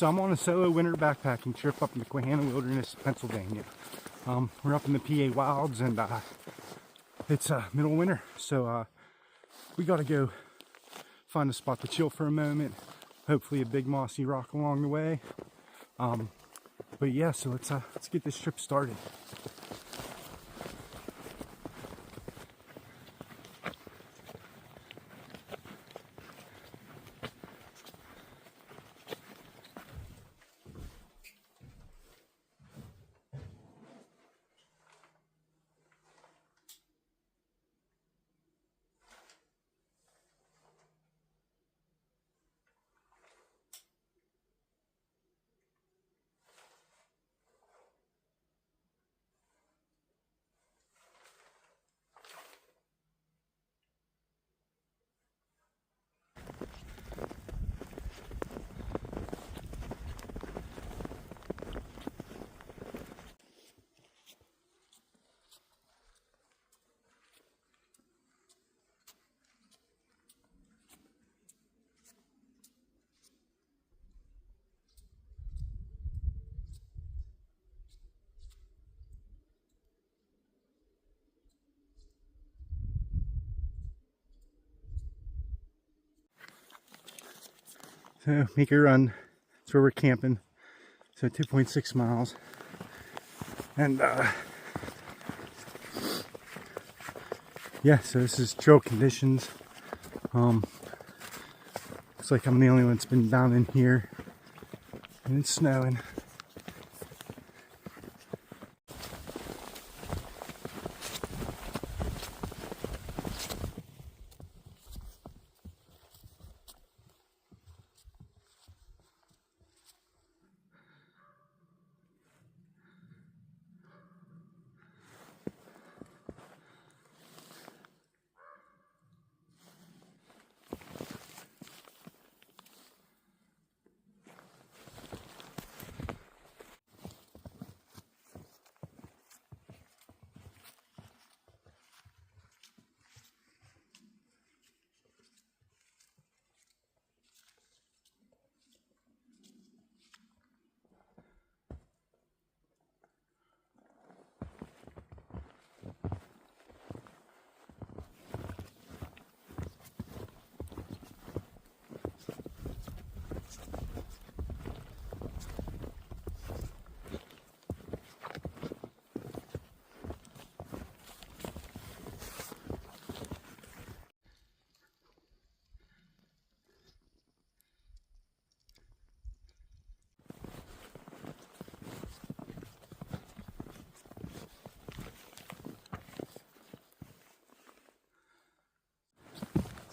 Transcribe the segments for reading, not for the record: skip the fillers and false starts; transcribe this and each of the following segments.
So I'm on a solo winter backpacking trip up in the Quehanna Wilderness, Pennsylvania. We're up in the PA Wilds, and it's middle of winter, so we gotta go find a spot to chill for a moment. Hopefully a big mossy rock along the way. But yeah, so let's get this trip started. So Beaver Run, that's where we're camping. So 2.6 miles. And yeah, so this is trail conditions. Looks like I'm the only one that's been down in here. And it's snowing.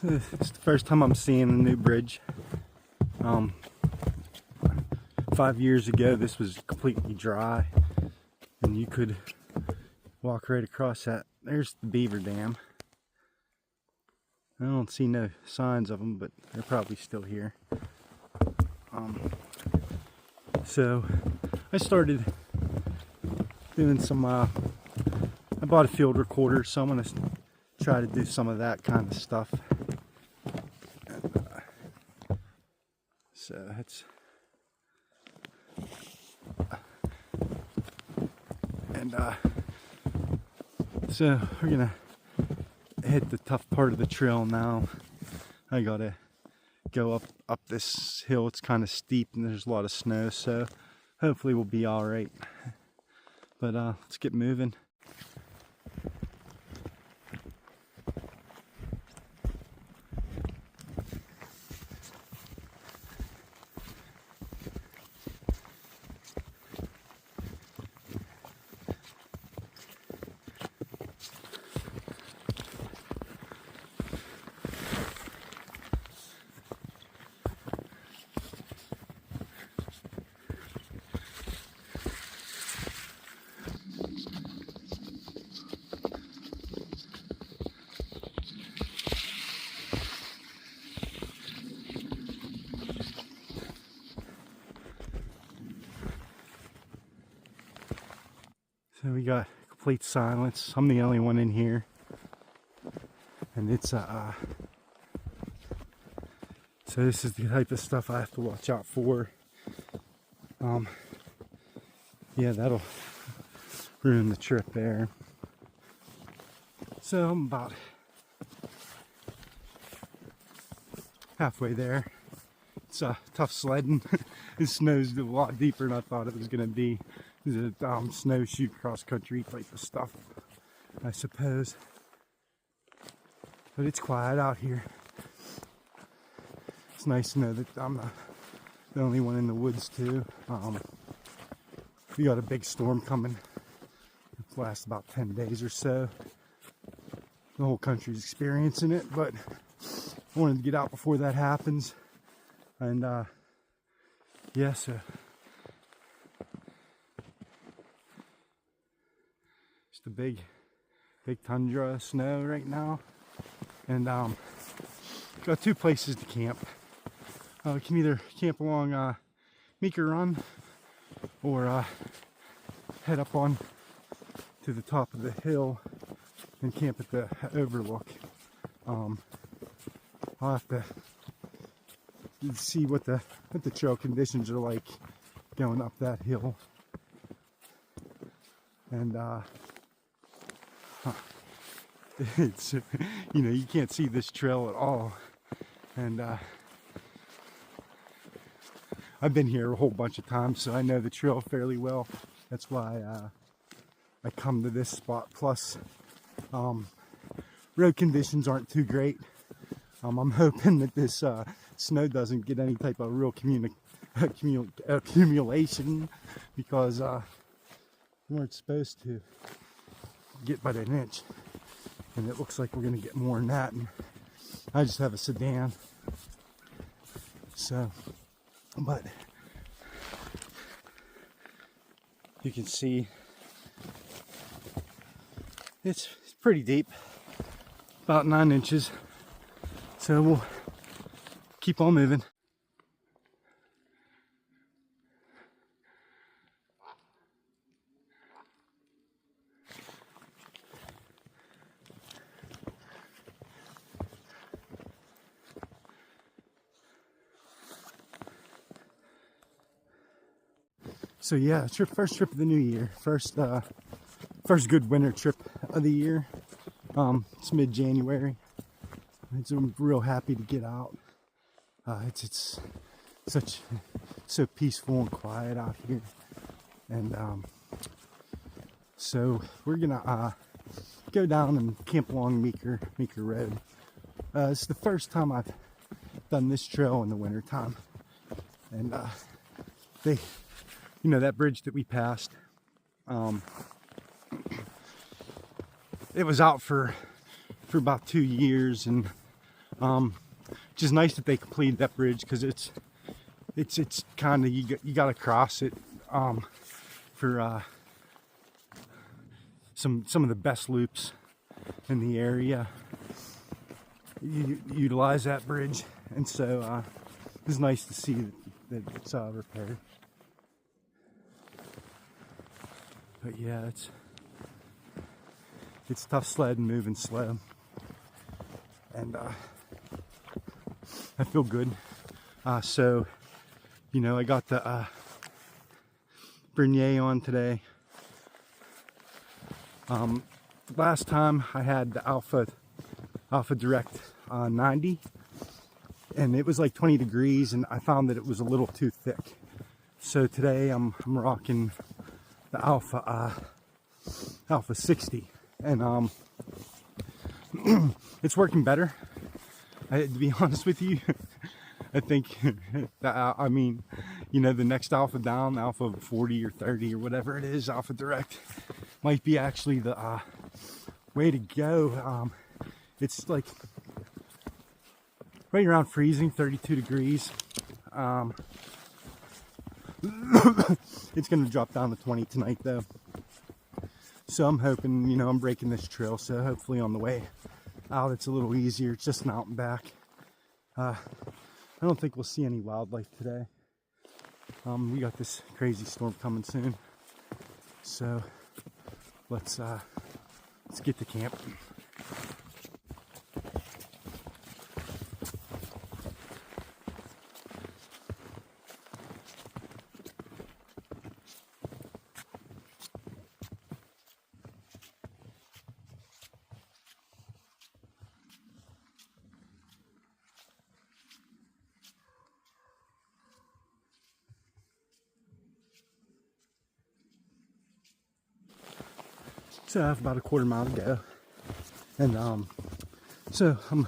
It's the first time I'm seeing the new bridge. 5 years ago this was completely dry and you could walk right across that. There's the Beaver Dam. I don't see no signs of them, but they're probably still here. So I started doing some, I bought a field recorder, so I'm going to try to do some of that kind of stuff. So it's so we're gonna hit the tough part of the trail now. I gotta go up this hill. It's kind of steep and there's a lot of snow, so hopefully we'll be all right. But let's get moving. So we got complete silence. I'm the only one in here. And it's so this is the type of stuff I have to watch out for. Yeah, that'll ruin the trip there. So I'm about halfway there. It's tough sledding. It snows a lot deeper than I thought it was going to be. It's a snowshoe cross-country type of stuff, I suppose. But it's quiet out here. It's nice to know that I'm not the only one in the woods too. We got a big storm coming. It lasts about 10 days or so. The whole country's experiencing it, but I wanted to get out before that happens. And yeah, so just a big tundra of snow right now. And got two places to camp. We can either camp along Meeker Run or head up on to the top of the hill and camp at the overlook. I'll have to see what the trail conditions are like going up that hill. And it's, you know, you can't see this trail at all. And I've been here a whole bunch of times, so I know the trail fairly well. That's why I come to this spot. Plus, road conditions aren't too great. I'm hoping that this snow doesn't get any type of real accumulation, because we weren't supposed to get but an inch, and it looks like we're gonna get more than that. And I just have a sedan, so, but you can see it's pretty deep, about 9 inches. So we'll keep on moving. So yeah, first trip of the new year, first good winter trip of the year. It's mid-January. I'm real happy to get out. It's so peaceful and quiet out here, and so we're gonna go down and camp along Meeker Road. It's the first time I've done this trail in the winter time, and you know, that bridge that we passed, it was out for about 2 years, and just nice that they completed that bridge, because it's kind of, you got to cross it for some of the best loops in the area. You utilize that bridge, and so it's nice to see that it's repaired. But yeah, it's tough sledding, moving slow, and I feel good. So, you know, I got the Bernier on today. Last time I had the Alpha Direct 90, and it was like 20 degrees, and I found that it was a little too thick. So today I'm rocking the Alpha 60, and it's working better. To be honest with you, I think that, I mean, you know, the next Alpha down, Alpha 40 or 30 or whatever it is, Alpha Direct, might be actually the way to go. It's like right around freezing, 32 degrees. It's going to drop down to 20 tonight though. So I'm hoping, you know, I'm breaking this trail, so hopefully on the way out it's a little easier. It's just an out and back. I don't think we'll see any wildlife today. We got this crazy storm coming soon. So let's get to camp. So I have about a quarter mile to go. And so I'm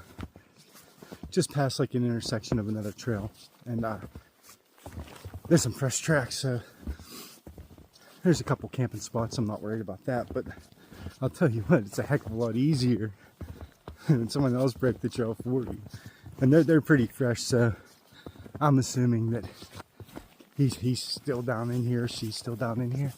just past like an intersection of another trail. And there's some fresh tracks, so there's a couple camping spots. I'm not worried about that, but I'll tell you what, it's a heck of a lot easier when someone else break the trail for you. And they're pretty fresh, so I'm assuming that he's still down in here, she's still down in here.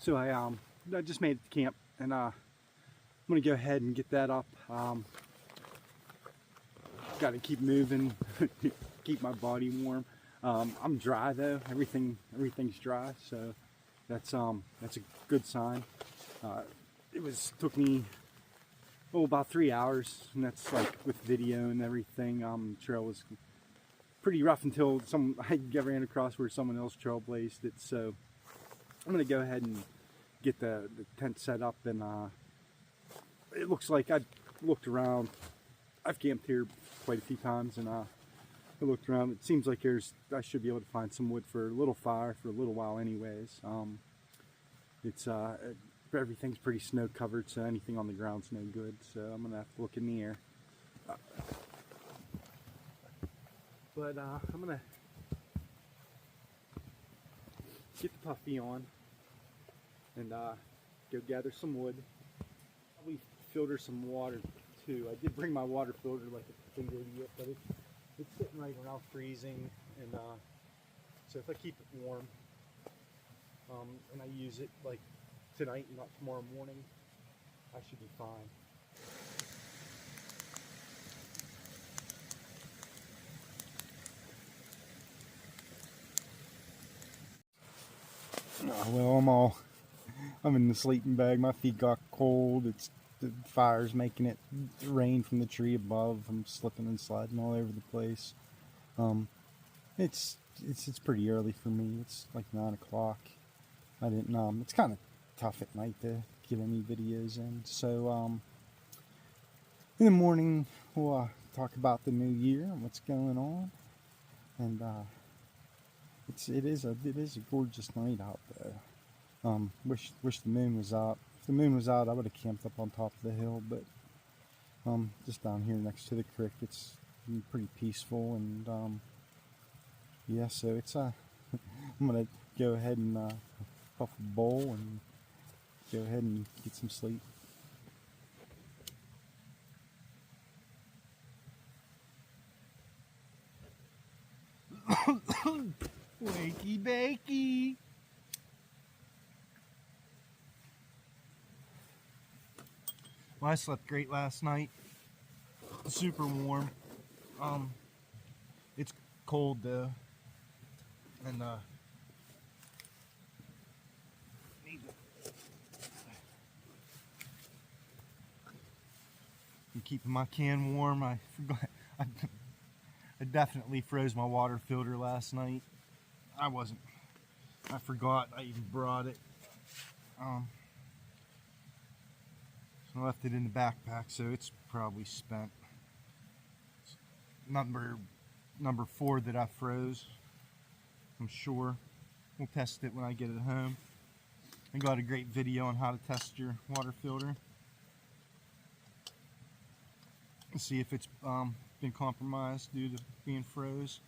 So I just made it to camp, and I'm gonna go ahead and get that up. Got to keep moving, keep my body warm. I'm dry though. Everything's dry, so that's a good sign. Took me about 3 hours, and that's like with video and everything. The trail was pretty rough until I ran across where someone else trailblazed it. So I'm gonna go ahead and get the tent set up, and it looks like I looked around. I've camped here quite a few times, and I looked around. It seems like I should be able to find some wood for a little fire for a little while, anyways. Everything's pretty snow covered, so anything on the ground's no good. So I'm gonna have to look in the air. But I'm gonna get the puffy on and go gather some wood. Probably filter some water too. I did bring my water filter like a complete idiot, but it's sitting right around freezing, and so if I keep it warm and I use it like tonight and not tomorrow morning, I should be fine. Well, I'm in the sleeping bag. My feet got cold. The fire's making it rain from the tree above. I'm slipping and sliding all over the place. It's pretty early for me. It's like 9 o'clock. I didn't. It's kind of tough at night to get any videos in. So in the morning we'll talk about the new year and what's going on. And it is a gorgeous night out there. Wish the moon was out. If the moon was out, I would have camped up on top of the hill, but just down here next to the creek, it's pretty peaceful. And yeah, so it's I'm gonna go ahead and puff a bowl and go ahead and get some sleep. Wakey bakey. Well, I slept great last night. Super warm. It's cold though, and I'm keeping my can warm. I forgot. I definitely froze my water filter last night. I forgot I even brought it. So I left it in the backpack, so it's probably spent. It's number 4 that I froze, I'm sure. We'll test it when I get it home. I got a great video on how to test your water filter. Let's see if it's been compromised due to being froze.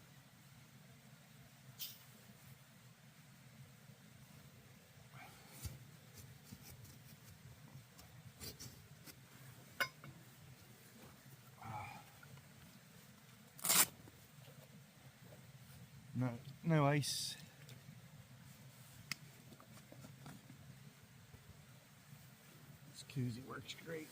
No ice. Koozie works great.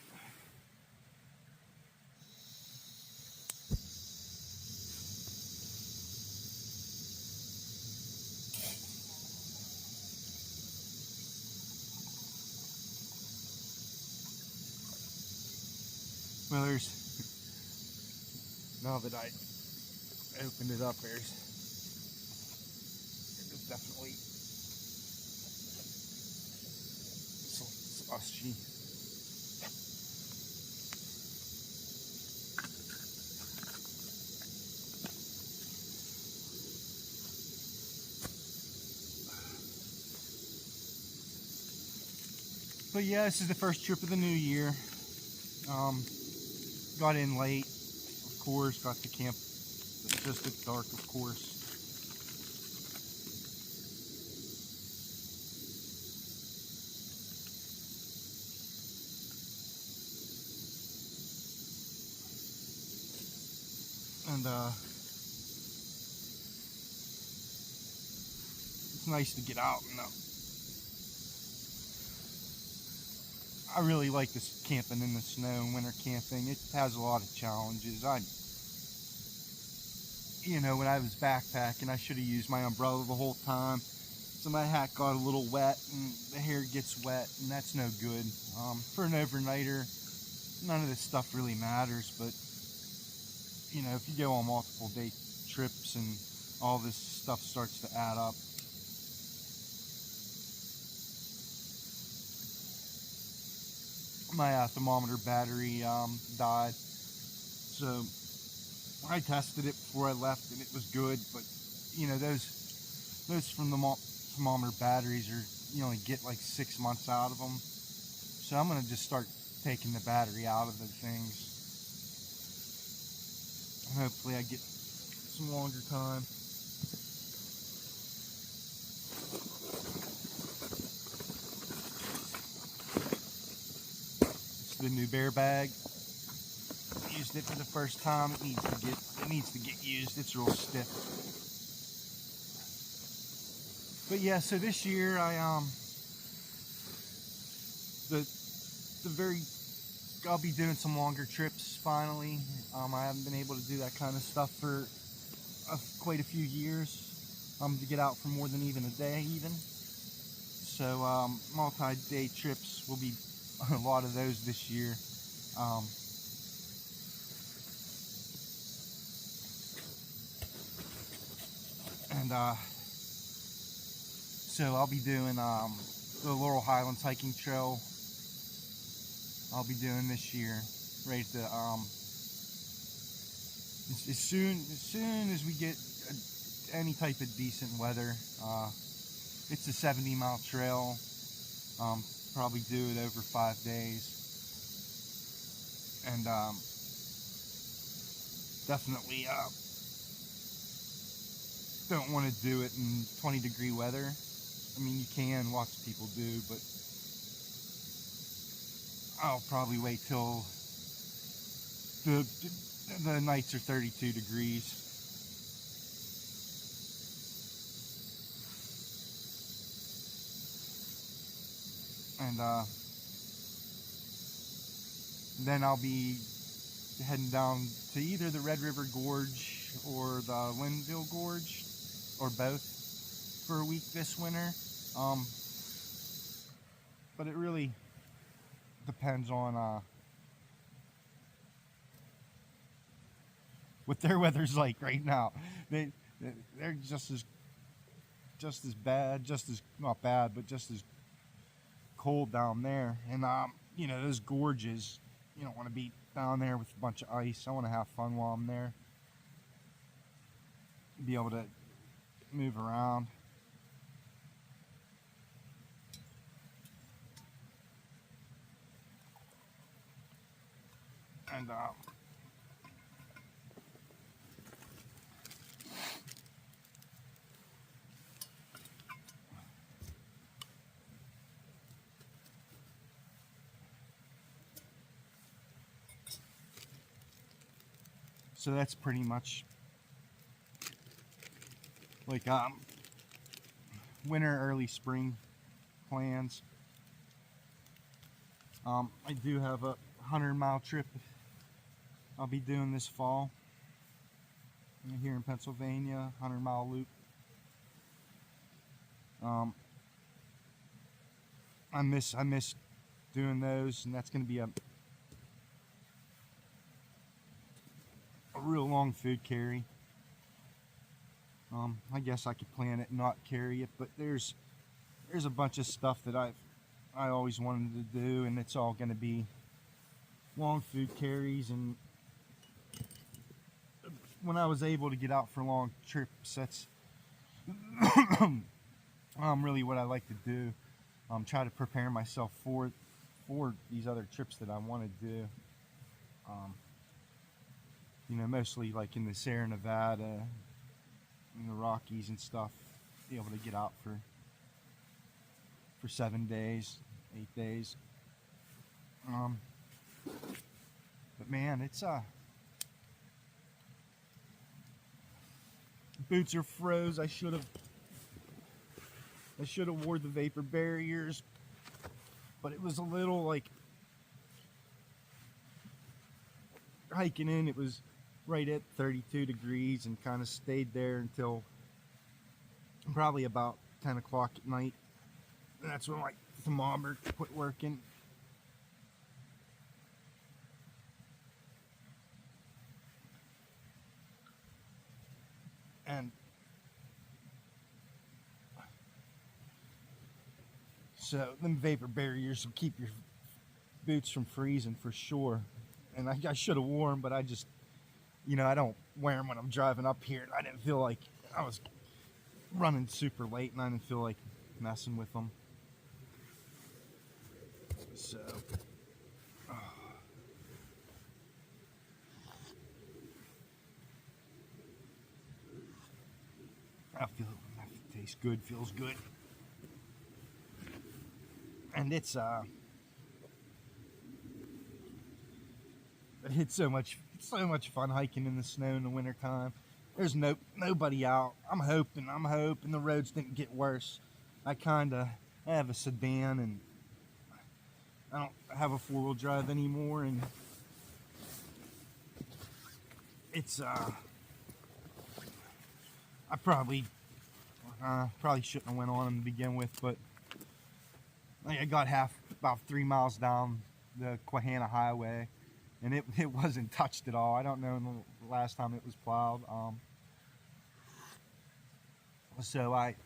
Well, now that I opened it up, there's definitely slushy. But yeah, this is the first trip of the new year. Got in late, of course, got to camp just at dark, of course. And it's nice to get out and I really like this camping in the snow and winter camping. It has a lot of challenges. You know, when I was backpacking, I should have used my umbrella the whole time. So my hat got a little wet and the hair gets wet, and that's no good. For an overnighter, none of this stuff really matters, but you know, if you go on multiple day trips and all this stuff starts to add up. My thermometer battery died, so I tested it before I left and it was good, but you know, those from the thermometer batteries are, you only get like 6 months out of them, so I'm gonna just start taking the battery out of the things, and hopefully I get some longer time. The new bear bag. Used it for the first time. It needs to get used. It's real stiff. But yeah, so this year I'll be doing some longer trips finally. I haven't been able to do that kind of stuff for quite a few years. To get out for more than even a day even. So multi-day trips will be a lot of those this year. So I'll be doing the Laurel Highlands hiking trail. I'll be doing this year, right at the as soon as we get any type of decent weather. It's a 70-mile trail. Probably do it over 5 days, and definitely don't want to do it in 20-degree weather. I mean, you can, lots of people do, but I'll probably wait till the nights are 32 degrees. And then I'll be heading down to either the Red River Gorge or the Linville Gorge, or both, for a week this winter. But it really depends on what their weather's like right now. They're just as bad, not bad, but just as cold down there. And you know, those gorges, you don't want to be down there with a bunch of ice. I want to have fun while I'm there, be able to move around. And so that's pretty much like winter, early spring plans. I do have a 100-mile trip I'll be doing this fall here in Pennsylvania, 100-mile loop. I miss doing those, and that's going to be a real long food carry. I guess I could plan it and not carry it, but there's a bunch of stuff that I always wanted to do, and it's all going to be long food carries. And when I was able to get out for long trips, that's really what I like to do. Try to prepare myself for these other trips that I want to do. You know, mostly like in the Sierra Nevada, in the Rockies and stuff. Be able to get out for 7 days, 8 days. But man, it's boots are froze. I should have wore the vapor barriers, but it was a little like hiking in. It was right at 32 degrees and kind of stayed there until probably about 10 o'clock at night. And that's when my thermometer quit working. And so them vapor barriers will keep your boots from freezing for sure. And I should have worn them, but I just, you know, I don't wear them when I'm driving up here. I didn't feel like I was running super late, and I didn't feel like messing with them. So, that tastes good, feels good. And it's so much fun hiking in the snow in the wintertime. There's nobody out. I'm hoping the roads didn't get worse. I have a sedan, and I don't have a 4-wheel drive anymore, and it's I probably shouldn't have went on them to begin with, but I got about 3 miles down the Quehanna highway, and it wasn't touched at all. I don't know the last time it was plowed. So I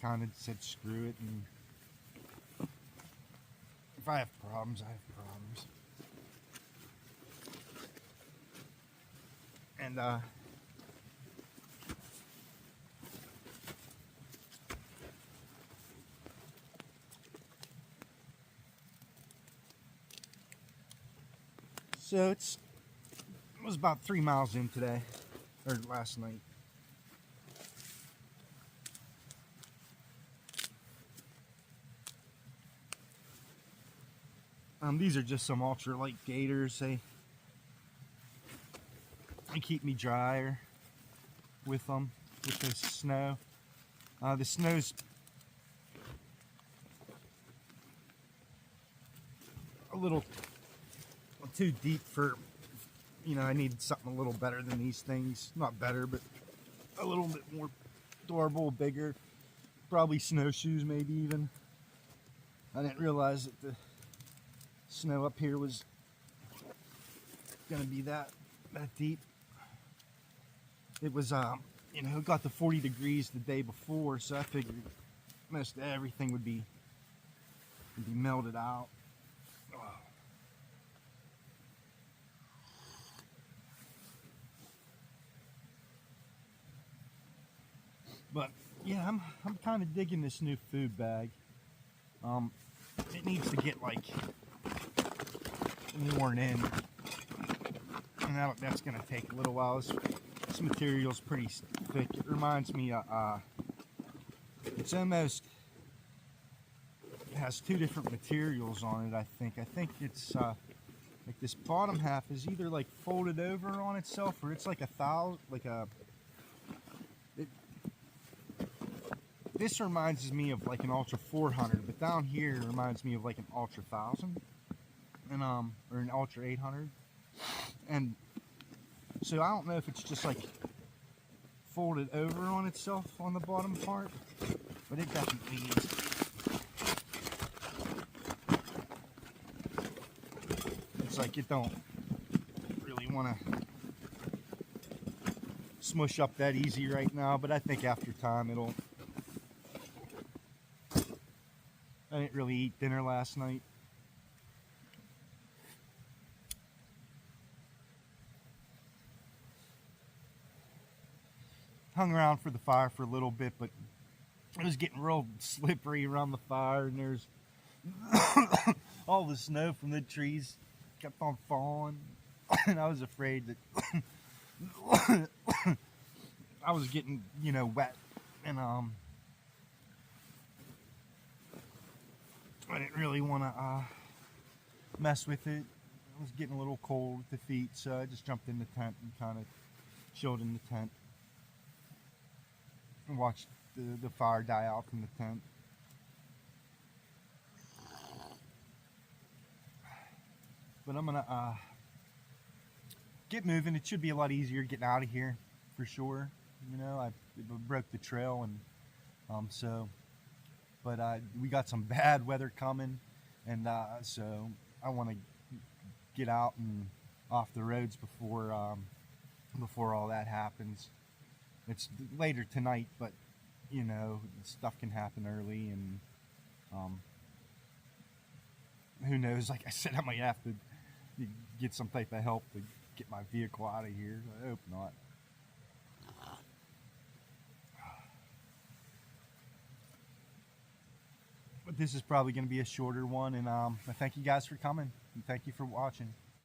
kind of said screw it, and if I have problems, I have problems. And so it was about 3 miles in today, or last night. These are just some ultralight gaiters. They keep me drier with them, with the snow. The snow's a little too deep for, you know, I needed something a little better than these things. Not better, but a little bit more durable, bigger. Probably snowshoes, maybe even. I didn't realize that the snow up here was gonna be that deep. It was, you know, it got to 40 degrees the day before, so I figured most everything would be melted out. But yeah, I'm kind of digging this new food bag. It needs to get like worn in, and that's gonna take a little while. This material's pretty thick. It reminds me, it's almost, it has 2 different materials on it. I think it's like this bottom half is either like folded over on itself, or it's like this reminds me of like an Ultra 400, but down here reminds me of like an Ultra 1000, and or an Ultra 800. And so I don't know if it's just like folded over on itself on the bottom part, but it definitely is. It's like it don't really want to smush up that easy right now, but I think after time it'll. I didn't really eat dinner last night. Hung around for the fire for a little bit, but it was getting real slippery around the fire, and there's all the snow from the trees kept on falling, and I was afraid that I was getting, you know, wet, and I didn't really want to mess with it. It was getting a little cold with the feet, so I just jumped in the tent and kind of chilled in the tent and watched the fire die out from the tent. But I'm gonna get moving. It should be a lot easier getting out of here for sure. You know, I broke the trail, and but we got some bad weather coming, and so I want to get out and off the roads before all that happens. It's later tonight, but you know, stuff can happen early, and who knows? Like I said, I might have to get some type of help to get my vehicle out of here. I hope not. But this is probably going to be a shorter one, and I thank you guys for coming, and thank you for watching.